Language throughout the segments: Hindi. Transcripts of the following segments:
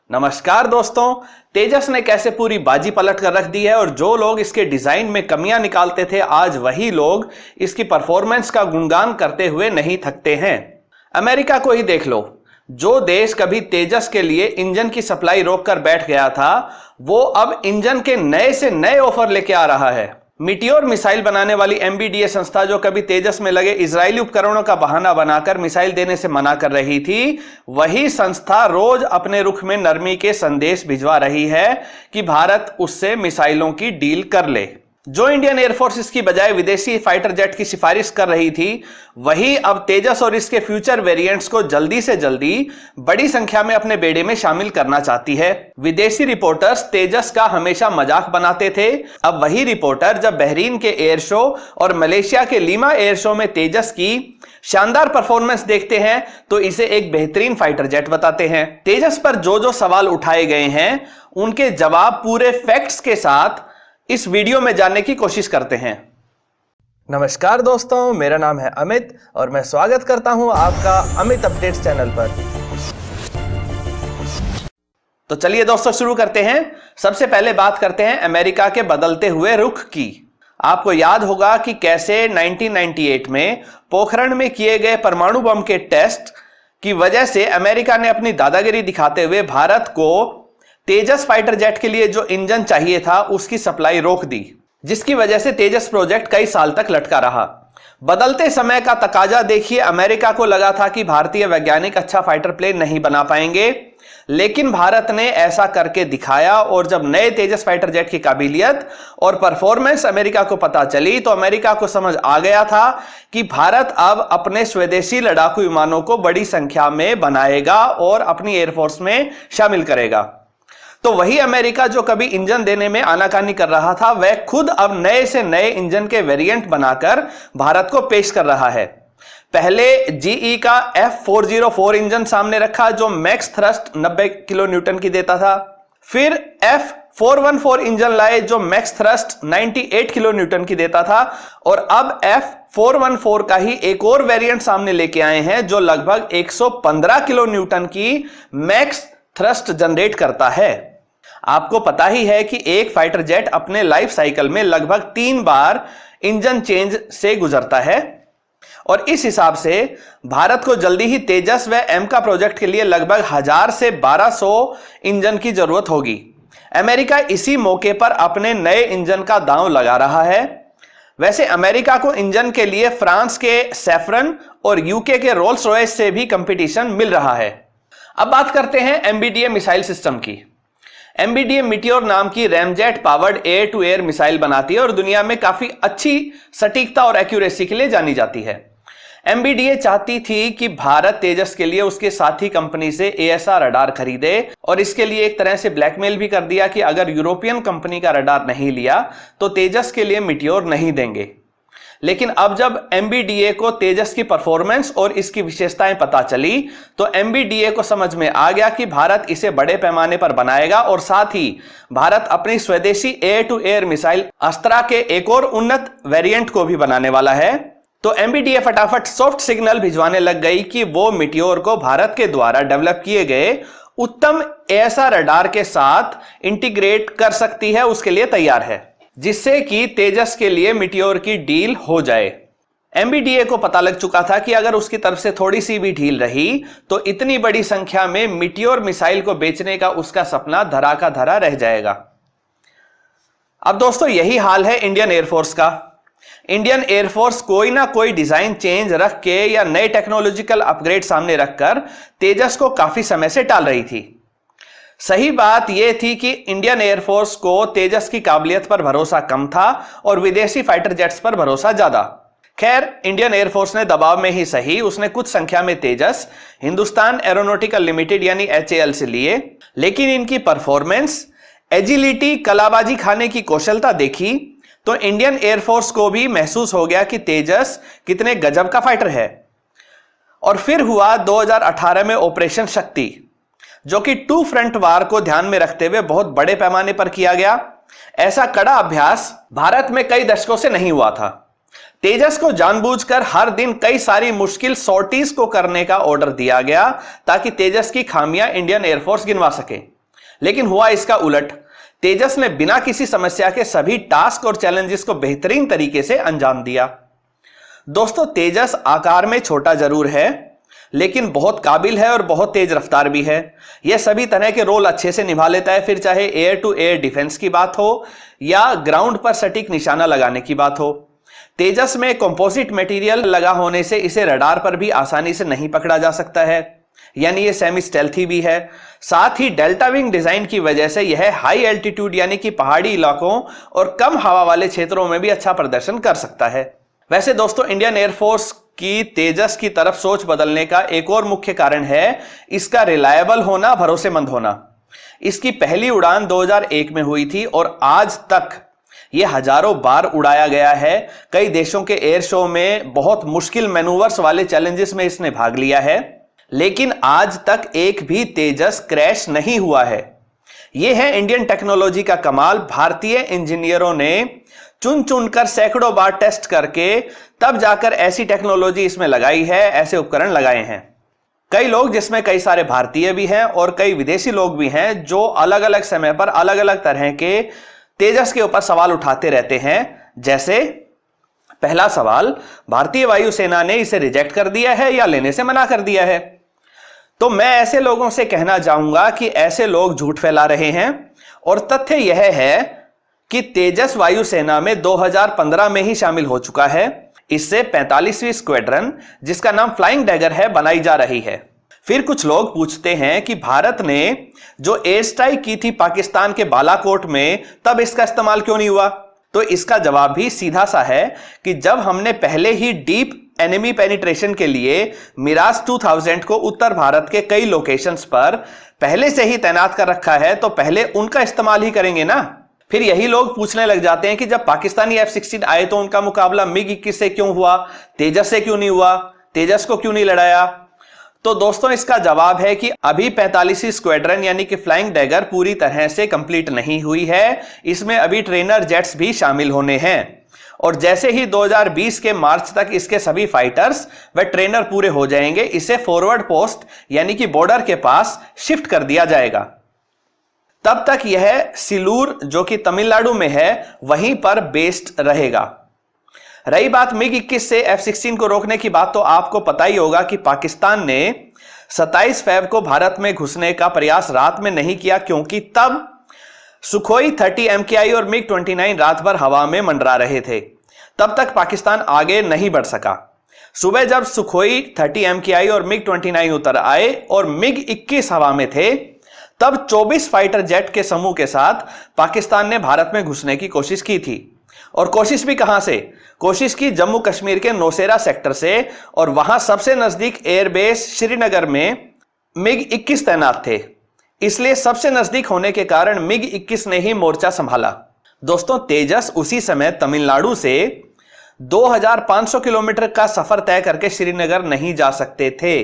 नमस्कार दोस्तों। तेजस ने कैसे पूरी बाजी पलट कर रख दी है और जो लोग इसके डिजाइन में कमियां निकालते थे आज वही लोग इसकी परफॉर्मेंस का गुणगान करते हुए नहीं थकते हैं। अमेरिका को ही देख लो, जो देश कभी तेजस के लिए इंजन की सप्लाई रोककर बैठ गया था वो अब इंजन के नए से नए ऑफर लेके आ रहा है। मीटियोर मिसाइल बनाने वाली एमबीडीए संस्था जो कभी तेजस में लगे इजरायली उपकरणों का बहाना बनाकर मिसाइल देने से मना कर रही थी, वही संस्था रोज अपने रुख में नरमी के संदेश भिजवा रही है कि भारत उससे मिसाइलों की डील कर ले। जो इंडियन एयरफोर्स इसकी बजाय विदेशी फाइटर जेट की सिफारिश कर रही थी, वही अब तेजस और इसके फ्यूचर वेरिएंट्स को जल्दी से जल्दी बड़ी संख्या में अपने बेड़े में शामिल करना चाहती है। विदेशी रिपोर्टर्स तेजस का हमेशा मजाक बनाते थे, अब वही रिपोर्टर जब बहरीन के एयर शो और मलेशिया के लीमा एयर शो में तेजस की शानदार परफॉर्मेंस देखते हैं तो इसे एक बेहतरीन फाइटर जेट बताते हैं। तेजस पर जो सवाल उठाए गए हैं उनके जवाब पूरे फैक्ट्स के साथ इस वीडियो में जानने की कोशिश करते हैं। नमस्कार दोस्तों, मेरा नाम है अमित और मैं स्वागत करता हूं आपका अमित अपडेट्स चैनल पर। तो चलिए दोस्तों शुरू करते हैं। सबसे पहले बात करते हैं अमेरिका के बदलते हुए रुख की। आपको याद होगा कि कैसे 1998 में पोखरण में किए गए परमाणु बम के टेस्ट की वजह से अमेरिका ने अपनी दादागिरी दिखाते हुए भारत को तेजस फाइटर जेट के लिए जो इंजन चाहिए था उसकी सप्लाई रोक दी, जिसकी वजह से तेजस प्रोजेक्ट कई साल तक लटका रहा। बदलते समय का तकाजा देखिए, अमेरिका को लगा था कि भारतीय वैज्ञानिक अच्छा फाइटर प्लेन नहीं बना पाएंगे, लेकिन भारत ने ऐसा करके दिखाया और जब नए तेजस फाइटर जेट की काबिलियत और परफॉर्मेंस अमेरिका को पता चली तो अमेरिका को समझ आ गया था कि भारत अब अपने स्वदेशी लड़ाकू विमानों को बड़ी संख्या में बनाएगा और अपनी एयरफोर्स में शामिल करेगा। तो वही अमेरिका जो कभी इंजन देने में आनाकानी कर रहा था, वह खुद अब नए से नए इंजन के वेरिएंट बनाकर भारत को पेश कर रहा है। पहले जीई का F404 इंजन सामने रखा जो मैक्स थ्रस्ट 90 किलो न्यूटन की देता था। फिर F414 इंजन लाए जो मैक्स थ्रस्ट 98 किलो न्यूटन की देता था और अब F414 का ही एक और वेरिएंट सामने लेके आए हैं जो लगभग 115 किलो न्यूटन की मैक्स थ्रस्ट जनरेट करता है। आपको पता ही है कि एक फाइटर जेट अपने लाइफ साइकिल में लगभग 3 बार इंजन चेंज से गुजरता है और इस हिसाब से भारत को जल्दी ही तेजस व एमका प्रोजेक्ट के लिए लगभग 1000 से 1200 इंजन की जरूरत होगी। अमेरिका इसी मौके पर अपने नए इंजन का दांव लगा रहा है। वैसे अमेरिका को इंजन के लिए फ्रांस के सैफरन और यूके के रोल्स रॉयस से भी कंपटीशन मिल रहा है। अब बात करते हैं एमबीडीए मिसाइल सिस्टम की। एमबीडीए मीटियोर नाम की ramjet powered air to air missile बनाती है और दुनिया में काफी अच्छी सटीकता और एक्यूरेसी के लिए जानी जाती है। एमबीडीए चाहती थी कि भारत तेजस के लिए उसके साथी कंपनी से एएसआर रडार खरीदे और इसके लिए एक तरह से ब्लैकमेल भी कर दिया कि अगर यूरोपियन कंपनी का रडार नहीं लिया तो तेजस के लिए मीटियोर नहीं देंगे। लेकिन अब जब एमबीडीए को तेजस की परफॉर्मेंस और इसकी विशेषताएं पता चली तो एमबीडीए को समझ में आ गया कि भारत इसे बड़े पैमाने पर बनाएगा और साथ ही भारत अपनी स्वदेशी air to air missile Astra के एक और उन्नत वेरिएंट को भी बनाने वाला है। तो एमबीडीए फटाफट सॉफ्ट सिग्नल भिजवाने लग गई कि वो मीटियोर को भारत के द्वारा डेवलप किए गए उत्तम एएसआर रडार के साथ इंटीग्रेट कर सकती है, उसके लिए तैयार है, जिससे कि तेजस के लिए मीटियोर की डील हो जाए। एमबीडीए को पता लग चुका था कि अगर उसकी तरफ से थोड़ी सी भी ढील रही तो इतनी बड़ी संख्या में मीटियोर मिसाइल को बेचने का उसका सपना धरा का धरा रह जाएगा। अब दोस्तों यही हाल है इंडियन एयरफोर्स का। इंडियन एयरफोर्स कोई ना कोई डिजाइन चेंज रख के या नए टेक्नोलॉजिकल अपग्रेड सामने रखकर तेजस को काफी समय से टाल रही थी। सही बात यह थी कि इंडियन एयरफोर्स को तेजस की काबिलियत पर भरोसा कम था और विदेशी फाइटर जेट्स पर भरोसा ज्यादा। खैर, इंडियन एयरफोर्स ने दबाव में ही सही, उसने कुछ संख्या में तेजस हिंदुस्तान एरोनॉटिकल लिमिटेड यानी HAL से लिए, लेकिन इनकी परफॉर्मेंस, एजिलिटी, कलाबाजी खाने की कौशलता देखी तो इंडियन एयरफोर्स को भी महसूस हो गया कि तेजस कितने गजब का फाइटर है। और फिर हुआ 2018 में ऑपरेशन शक्ति, जो कि 2 फ्रंट वार को ध्यान में रखते हुए बहुत बड़े पैमाने पर किया गया। ऐसा कड़ा अभ्यास भारत में कई दशकों से नहीं हुआ था। तेजस को जानबूझकर हर दिन कई सारी मुश्किल सॉर्टीज को करने का ऑर्डर दिया गया ताकि तेजस की खामियां इंडियन एयरफोर्स गिनवा सके। लेकिन हुआ इसका उलट। तेजस ने बिना किसी समस्या के सभी टास्क और चैलेंजेस को बेहतरीन तरीके से अंजाम दिया। दोस्तों, तेजस आकार में छोटा जरूर है, लेकिन बहुत काबिल है और बहुत तेज रफ्तार भी है। यह सभी तरह के रोल अच्छे से निभा लेता है, फिर चाहे एयर टू एयर डिफेंस की बात हो या ग्राउंड पर सटीक निशाना लगाने की बात हो। तेजस में कंपोजिट मटेरियल लगा होने से इसे रडार पर भी आसानी से नहीं पकड़ा जा सकता है, यानी ये सेमी स्टेल्थी भी है। साथ ही डेल्टा विंग डिजाइन की वजह से यह हाई एल्टीट्यूड यानी कि पहाड़ी इलाकों और कम हवा वाले क्षेत्रों में भी अच्छा प्रदर्शन कर सकता है। वैसे दोस्तों, इंडियन एयरफोर्स की तेजस की तरफ सोच बदलने का एक और मुख्य कारण है इसका रिलायबल होना, भरोसेमंद होना। इसकी पहली उड़ान 2001 में हुई थी और आज तक यह हजारों बार उड़ाया गया है। कई देशों के एयर शो में बहुत मुश्किल मैनूवर्स वाले चैलेंजेस में इसने भाग लिया है, लेकिन आज तक एक भी तेजस क्रैश नहीं हुआ है। यह है इंडियन टेक्नोलॉजी का कमाल। भारतीय इंजीनियरों ने चुन चुनकर सैकड़ों बार टेस्ट करके तब जाकर ऐसी टेक्नोलॉजी इसमें लगाई है, ऐसे उपकरण लगाए हैं। कई लोग, जिसमें कई सारे भारतीय भी हैं और कई विदेशी लोग भी हैं, जो अलग अलग समय पर अलग अलग तरह के तेजस के ऊपर सवाल उठाते रहते हैं। जैसे पहला सवाल, भारतीय वायुसेना ने इसे रिजेक्ट कर दिया है या लेने से मना कर दिया है? तो मैं ऐसे लोगों से कहना चाहूंगा कि ऐसे लोग झूठ फैला रहे हैं और तथ्य यह है कि तेजस वायुसेना में 2015 में ही शामिल हो चुका है। इससे 45वीं स्क्वाड्रन, जिसका नाम फ्लाइंग डैगर है, बनाई जा रही है। फिर कुछ लोग पूछते हैं कि भारत ने जो एयर स्ट्राइक की थी पाकिस्तान के बालाकोट में, तब इसका इस्तेमाल क्यों नहीं हुआ? तो इसका जवाब भी सीधा सा है कि जब हमने पहले ही डीप एनिमी पेनिट्रेशन के लिए मिराज 2000 को उत्तर भारत के कई लोकेशंस पर पहले से ही तैनात कर रखा है, तो पहले उनका इस्तेमाल ही करेंगे ना। फिर यही लोग पूछने लग जाते हैं कि जब पाकिस्तानी F-16 आए तो उनका मुकाबला MiG-21 से क्यों हुआ, तेजस से क्यों नहीं हुआ, तेजस को क्यों नहीं लड़ाया? तो दोस्तों, इसका जवाब है कि अभी 45वीं स्क्वाड्रन यानी कि फ्लाइंग डैगर पूरी तरह से कंप्लीट नहीं हुई है। इसमें अभी ट्रेनर जेट्स भी शामिल होने हैं और जैसे ही 2020 के मार्च तक इसके सभी फाइटर्स व ट्रेनर पूरे हो जाएंगे, इसे फॉरवर्ड पोस्ट यानी कि बॉर्डर के पास शिफ्ट कर दिया जाएगा। तब तक यह सिलूर, जो कि तमिलनाडु में है, वहीं पर बेस्ड रहेगा। रही बात MiG-21 से F-16 को रोकने की बात, तो आपको पता ही होगा कि पाकिस्तान ने 27 फरवरी को भारत में घुसने का प्रयास रात में नहीं किया, क्योंकि तब सुखोई 30 MKI और MiG-29 रात भर हवा में मंडरा रहे थे। तब तक पाकिस्तान आगे नहीं बढ़ सका। सुबह जब सुखोई 30 MKI और MiG-29 उतर आए और MiG-21 हवा में थे, तब 24 फाइटर जेट के समूह के साथ पाकिस्तान ने भारत में घुसने की कोशिश की थी। और कोशिश भी कहां से? कोशिश की जम्मू कश्मीर के नौशेरा सेक्टर से, और वहां सबसे नजदीक एयरबेस श्रीनगर में MiG-21 तैनात थे। इसलिए सबसे नजदीक होने के कारण MiG-21 ने ही मोर्चा संभाला। दोस्तों, तेजस उसी समय तमिलनाडु से 2500 किलोमीटर का सफर तय करके श्रीनगर नहीं जा सकते थे।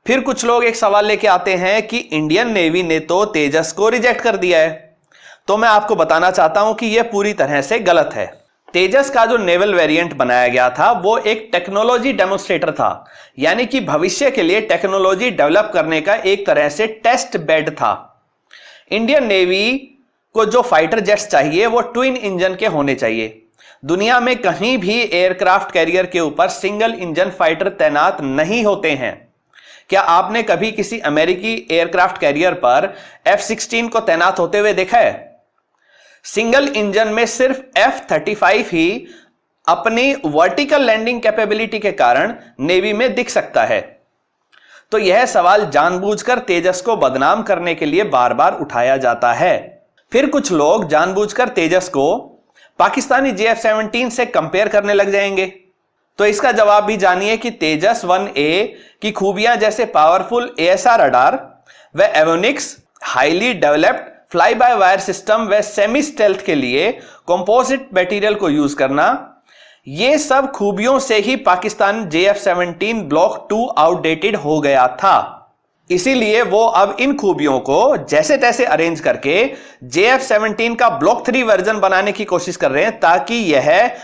फिर कुछ लोग एक सवाल लेके आते हैं कि इंडियन नेवी ने तो तेजस को रिजेक्ट कर दिया है। तो मैं आपको बताना चाहता हूं कि यह पूरी तरह से गलत है। तेजस का जो नेवल वेरिएंट बनाया गया था, वो एक टेक्नोलॉजी डेमोन्स्ट्रेटर था, यानी कि भविष्य के लिए टेक्नोलॉजी डेवलप करने का एक तरह से टेस्ट बेड था। इंडियन नेवी को जो फाइटर जेट्स चाहिए वो ट्विन इंजन के होने चाहिए। दुनिया में कहीं भी एयरक्राफ्ट कैरियर के ऊपर सिंगल इंजन फाइटर तैनात नहीं होते हैं। क्या आपने कभी किसी अमेरिकी एयरक्राफ्ट कैरियर पर F-16 को तैनात होते हुए देखा है? सिंगल इंजन में सिर्फ F-35 ही अपनी वर्टिकल लैंडिंग कैपेबिलिटी के कारण नेवी में दिख सकता है। तो यह सवाल जानबूझकर तेजस को बदनाम करने के लिए बार बार उठाया जाता है। फिर कुछ लोग जानबूझकर तेजस को पाकिस्तानी JF-17 से कंपेयर करने लग जाएंगे। तो इसका जवाब भी जानिए कि तेजस 1A की खूबियां जैसे पावरफुल ASR रडार व avionics, highly developed fly by wire system व सेमी स्टेल्थ के लिए कंपोजिट मटेरियल को यूज करना, ये सब खूबियों से ही पाकिस्तान JF-17 ब्लॉक 2 आउटडेटेड हो गया था। इसीलिए वो अब इन खूबियों को जैसे तैसे अरेंज करके JF-17 का ब्लॉक 3 वर्जन बनाने की कोशिश कर रहे हैं, ताकि यह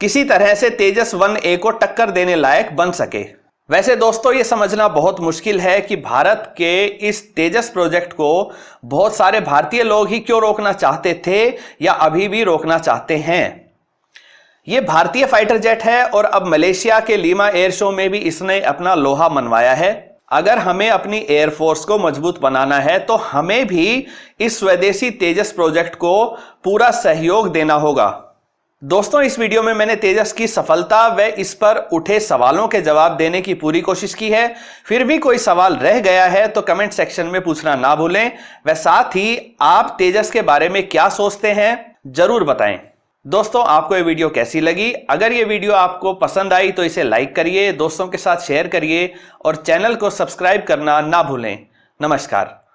किसी तरह से तेजस 1A को टक्कर देने लायक बन सके। वैसे दोस्तों ये समझना बहुत मुश्किल है कि भारत के इस तेजस प्रोजेक्ट को बहुत सारे भारतीय लोग ही क्यों रोकना चाहते थे या अभी भी रोकना चाहते हैं। ये भारतीय फाइटर जेट है और अब मलेशिया के लीमा एयर शो में भी इसने अपना लोहा मनवाया है। अगर हमें अपनी एयरफोर्स को मजबूत बनाना है तो हमें भी इस स्वदेशी तेजस प्रोजेक्ट को पूरा सहयोग देना होगा। दोस्तों इस वीडियो में मैंने तेजस की सफलता व इस पर उठे सवालों के जवाब देने की पूरी कोशिश की है। फिर भी कोई सवाल रह गया है तो कमेंट सेक्शन में पूछना ना भूलें व साथ ही आप तेजस के बारे में क्या सोचते हैं जरूर बताएं। दोस्तों आपको ये वीडियो कैसी लगी? अगर ये वीडियो आपको पसंद आई तो इसे लाइक करिए, दोस्तों के साथ शेयर करिए और चैनल को सब्सक्राइब करना ना भूलें। नमस्कार।